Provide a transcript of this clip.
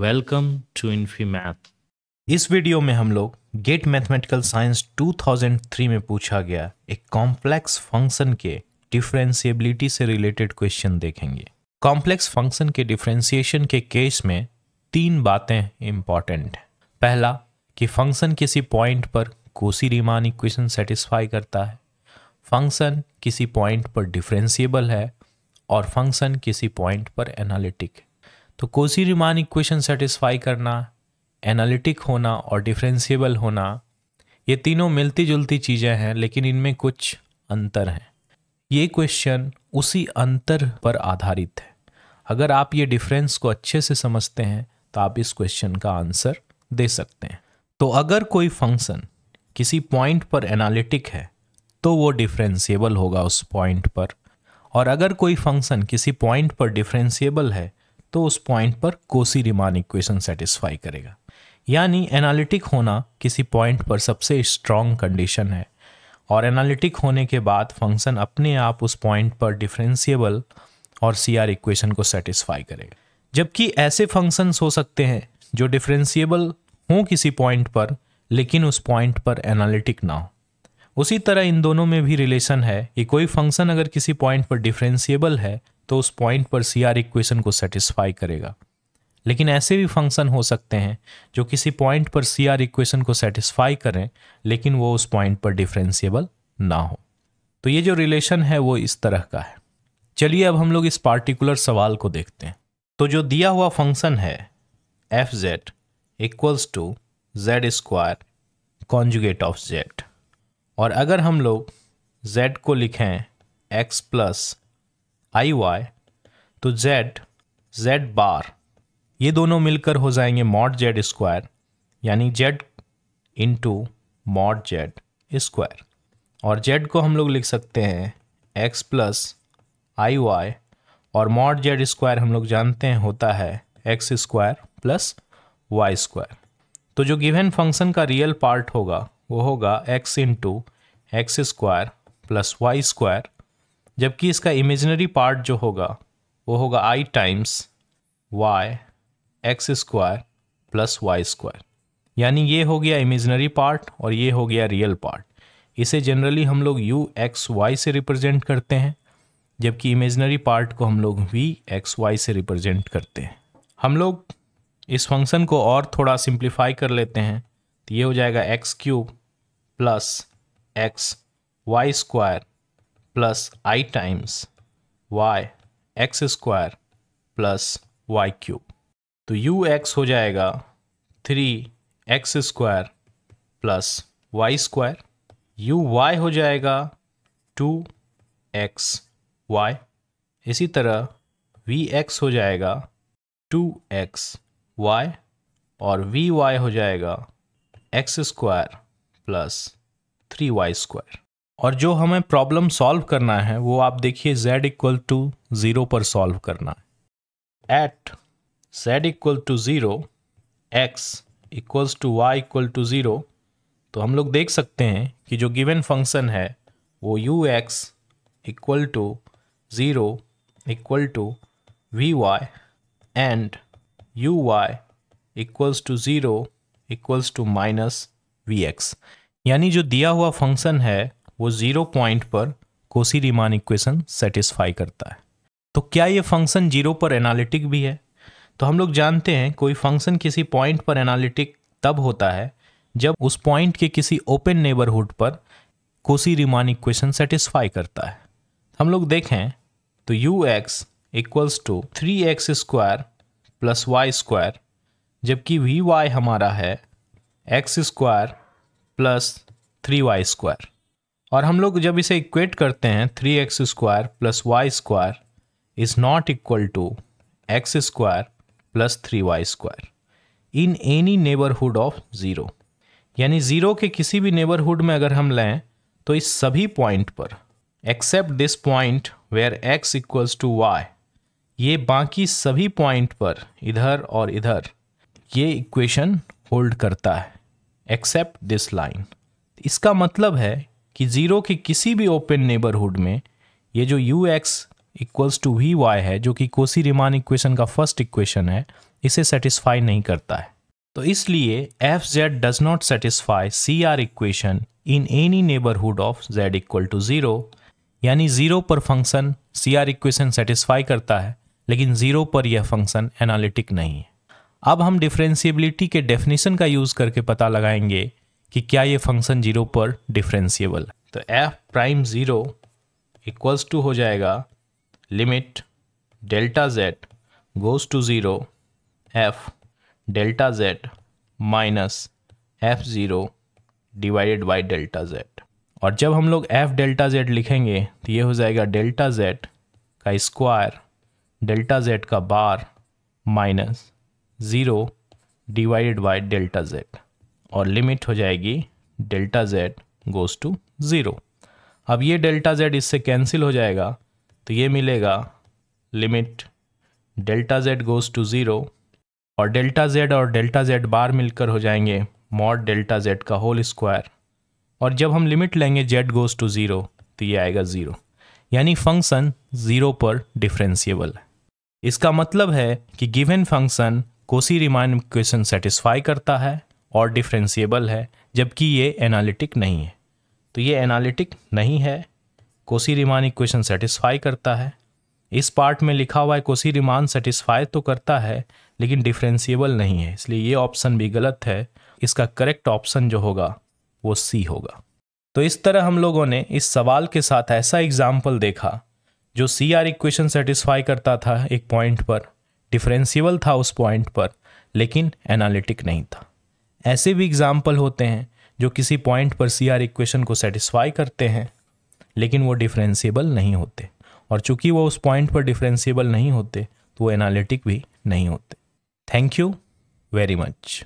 Welcome to Infi Math. इस video में हम लोग गेट मैथमेटिकल साइंस 2003 में पूछा गया एक कॉम्प्लेक्स फंक्शन के डिफरेंशिएबिलिटी से रिलेटेड क्वेश्चन देखेंगे। कॉम्प्लेक्स फंक्शन के डिफरेंशिएशन के केस में तीन बातें इंपॉर्टेंट हैं। पहला कि फंक्शन किसी पॉइंट पर कोशी-रीमान इक्वेशन सेटिस्फाई करता है, फंक्शन किसी पॉइंट पर डिफरेंशिएबल है और फंक्शन किसी पॉइंट पर एनालिटिक है। तो कोशी-रीमान इक्वेशन सेटिस्फाई करना, एनालिटिक होना और डिफरेंशिएबल होना, ये तीनों मिलती जुलती चीज़ें हैं, लेकिन इनमें कुछ अंतर हैं। ये क्वेश्चन उसी अंतर पर आधारित है। अगर आप ये डिफरेंस को अच्छे से समझते हैं तो आप इस क्वेश्चन का आंसर दे सकते हैं। तो अगर कोई फंक्शन किसी पॉइंट पर एनालिटिक है तो वो डिफरेंशिएबल होगा उस पॉइंट पर, और अगर कोई फंक्शन किसी पॉइंट पर डिफरेंशिएबल है तो उस पॉइंट पर कोशी-रीमान इक्वेशन सेटिस्फाई करेगा। यानी एनालिटिक होना किसी पॉइंट पर सबसे स्ट्रॉन्ग कंडीशन है, और एनालिटिक होने के बाद फंक्शन अपने आप उस पॉइंट पर डिफरेंशिएबल और CR इक्वेशन को सेटिस्फाई करेगा। जबकि ऐसे फंक्शंस हो सकते हैं जो डिफरेंशिएबल हों किसी पॉइंट पर लेकिन उस पॉइंट पर एनालिटिक ना हो। उसी तरह इन दोनों में भी रिलेशन है कि कोई फंक्शन अगर किसी पॉइंट पर डिफरेंशिएबल है तो उस पॉइंट पर CR इक्वेशन को सेटिस्फाई करेगा, लेकिन ऐसे भी फंक्शन हो सकते हैं जो किसी पॉइंट पर CR इक्वेशन को सेटिस्फाई करें लेकिन वो उस पॉइंट पर डिफरेंशिएबल ना हो। तो ये जो रिलेशन है वो इस तरह का है। चलिए अब हम लोग इस पार्टिकुलर सवाल को देखते हैं। तो जो दिया हुआ फंक्शन है fz equals to z square conjugate of z, और अगर हम लोग z को लिखें x प्लस IY तो z बार ये दोनों मिलकर हो जाएंगे मॉड z स्क्वायर, यानी z into mod z square, और z को हम लोग लिख सकते हैं x प्लस IY, और मॉड z स्क्वायर हम लोग जानते हैं होता है x square plus y square. तो जो गिवन फंक्शन का रियल पार्ट होगा वो होगा x into x square plus y square, जबकि इसका इमेजिनरी पार्ट जो होगा वो होगा i times y x square plus y square. यानी ये हो गया इमेजिनरी पार्ट और ये हो गया रियल पार्ट। इसे जनरली हम लोग u(x,y) से रिप्रेजेंट करते हैं, जबकि इमेजिनरी पार्ट को हम लोग v(x,y) से रिप्रेजेंट करते हैं। हम लोग इस फंक्शन को और थोड़ा सिंप्लीफाई कर लेते हैं तो ये हो जाएगा x cube plus x y square plus i times y x square plus y cube. तो ux हो जाएगा 3x square plus y square, uy हो जाएगा 2xy, इसी तरह vx हो जाएगा 2xy, और vy हो जाएगा x square plus 3y square. और जो हमें प्रॉब्लम सॉल्व करना है वो आप देखिए z इक्वल टू 0 पर सॉल्व करना है। At z equal to 0 x equals to y equal to 0, तो हम लोग देख सकते हैं कि जो गिवन फंक्शन है वो ux equal to 0 equal to vy and uy equals to 0 equals to minus vx। यानी जो दिया हुआ फंक्शन है वो 0 पॉइंट पर कोशी-रीमान इक्वेशन सेटिस्फाई करता है। तो क्या ये फंक्शन 0 पर एनालिटिक भी है? तो हम लोग जानते हैं कोई फंक्शन किसी पॉइंट पर एनालिटिक तब होता है जब उस पॉइंट के किसी ओपन नेबरहुड पर कोशी-रीमान इक्वेशन सेटिस्फाई करता है। हम लोग देखें तो ux equals to 3x square plus y square, जबकि vy हमारा है x square plus 3y square, और हम लोग जब इसे इक्वेट करते हैं 3x square plus y square is not equal to x square plus 3y square in any neighbourhood of 0। यानी 0 के किसी भी नेबरहुड में अगर हम लें तो इस सभी पॉइंट पर except this point where x equals to y, ये बाकी सभी पॉइंट पर इधर और इधर ये इक्वेशन होल्ड करता है एक्सेप्ट दिस लाइन। इसका मतलब है कि 0 के किसी भी ओपन नेबरहुड में ये जो ux इक्वल्स टू vy है, जो कि कोशी-रीमान इक्वेशन का फर्स्ट इक्वेशन है, इसे सेटिस्फाई नहीं करता है। तो इसलिए F Z does not satisfy C R equation in any neighbourhood of Z equal to 0, यानी 0 पर function C R equation satisfy करता है लेकिन 0 पर यह फंक्शन एनालिटिक नहीं है। अब हम डिफरेंशिएबिलिटी के डेफिनेशन का यूज़ करके पता लगाएंगे कि क्या ये फंक्शन 0 पर डिफरेंशिएबल है। तो एफ प्राइम 0 इक्वल्स टू हो जाएगा limit delta Z goes to 0 F delta Z minus f0 divided by delta Z. और जब हम लोग f डेल्टा जेड लिखेंगे तो ये हो जाएगा डेल्टा जेड का स्क्वायर डेल्टा जेड का bar minus 0 divided by delta Z, और लिमिट हो जाएगी डेल्टा जेड गोज टू 0। अब ये डेल्टा जेड इससे कैंसिल हो जाएगा तो ये मिलेगा limit delta Z goes to 0 और डेल्टा जेड बार मिलकर हो जाएंगे मॉड डेल्टा जेड का होल स्क्वायर, और जब हम लिमिट लेंगे जेड गोज टू 0 तो ये आएगा 0, यानी फंक्शन 0 पर डिफरेंशिएबल है। इसका मतलब है कि गिवन फंक्शन कोशी-रीमान इक्वेशन सेटिस्फाई करता है और डिफरेंशिएबल है, जबकि ये एनालिटिक नहीं है। तो ये एनालिटिक नहीं है, कोशी-रीमान इक्वेशन सेटिस्फाई करता है। इस पार्ट में लिखा हुआ है कोशी-रीमान सेटिस्फाई तो करता है लेकिन डिफरेंशिएबल नहीं है, इसलिए ये ऑप्शन भी गलत है। इसका करेक्ट ऑप्शन जो होगा वो सी होगा। तो इस तरह हम लोगों ने इस सवाल के साथ ऐसा एग्जाम्पल देखा जो सी आर इक्वेशन सेटिस्फाई करता था एक पॉइंट पर, डिफरेंशिएबल था उस पॉइंट पर, लेकिन एनालिटिक नहीं था। ऐसे भी एग्जाम्पल होते हैं जो किसी पॉइंट पर सी आर इक्वेशन को सेटिस्फाई करते हैं लेकिन वो डिफरेंशिएबल नहीं होते, और चूंकि वो उस पॉइंट पर डिफरेंशिएबल नहीं होते तो वो एनालिटिक भी नहीं होते। Thank you very much.